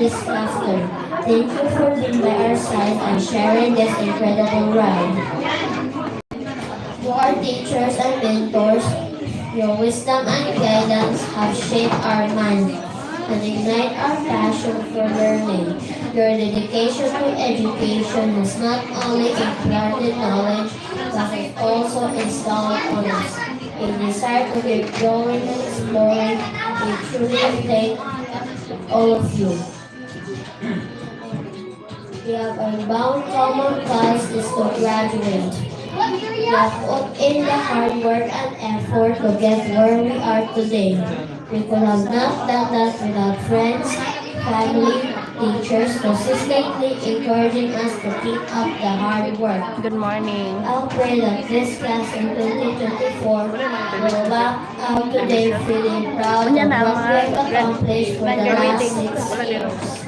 this afternoon. Thank you for being by our side and sharing this incredible ride. To our teachers and mentors, your wisdom and guidance have shaped our minds and ignite our passion for learning. Your dedication to education has not only imparted knowledge, but it also installed on us a desire to keep growing and exploring. We truly thank all of you. We have a bound common cause is to graduate. We have put in the hard work and effort to get where we are today. We could have not done that without friends, family, teachers consistently encouraging us to keep up the hard work. Good morning. I'll pray that this class in 2024 will back out today feeling proud of what we have accomplished for the last 6 years.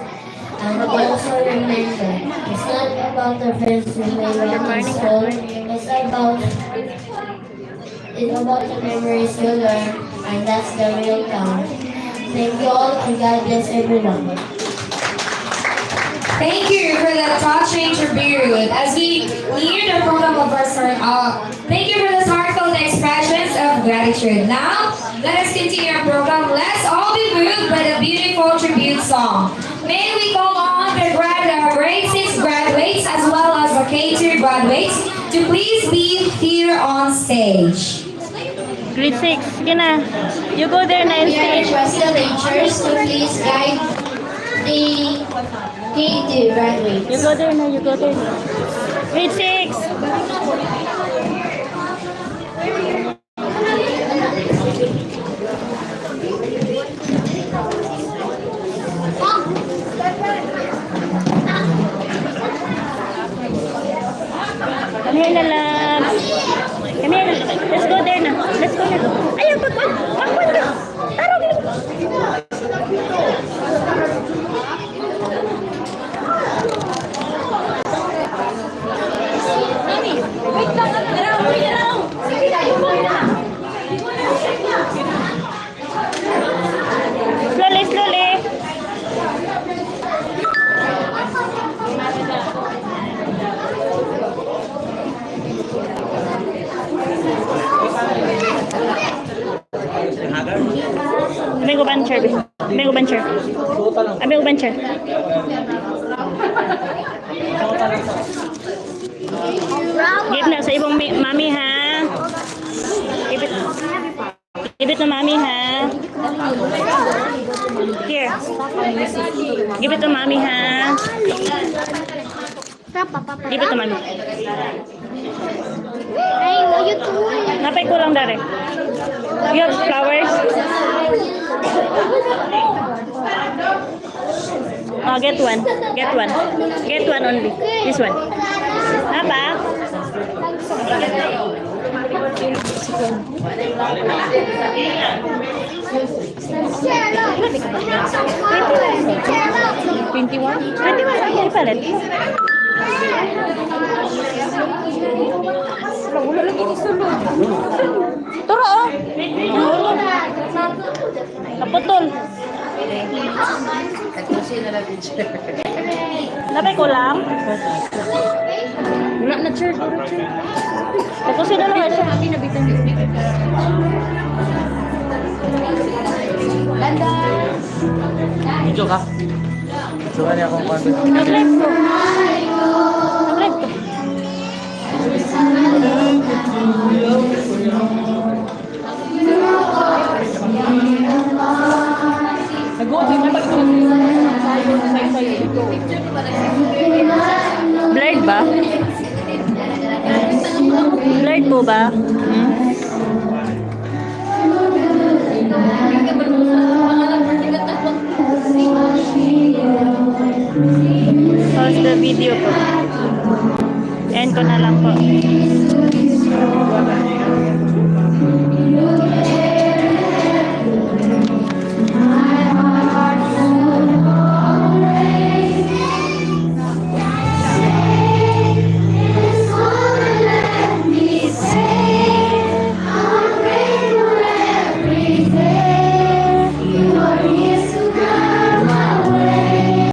And also remember, it's not about the friends we made in school, it's about the memories you learn, and that's the real count. Thank you all, and God bless everyone. Thank you for that touching tribute. As we near the program of our start thank you for those heartfelt expressions of gratitude. Now, let us continue our program. Let's all be moved by the beautiful tribute song. May we call on the grade 6 graduates as well as the K2 graduates to please be here on stage. Grade 6. Sige na. You go there na We stage. request the teachers to please guide the K2 graduates. You go there na. You go there. Grade 6. Come here na lang. Come here na. Let's go there na. Let's go na. Ayaw, pagpag ka. Tarong lang. Mami, wait lang. Slowly, slowly. Ambil ko bancher. Ambil ko bancher. Ambil ko bancher. Give na sa ibong mami ha. Give it to mami ha. Here. Give it to mami ha. Give it to mami. Napay ko lang dari. You have flowers? Oh, get one. Get one. Get one only. This one. Apa? $21. $21. Palit. Wala lagi ni sulod. Turo oh. Naputol. Napay ko lang. Wala na sir. Tapusin na lang siya. Banda! Video ka? Suka niya akong content. Nag-live ko. Nag-live ko. Blurred ba? Blurred po ba? Pause the video po. End ko na lang po.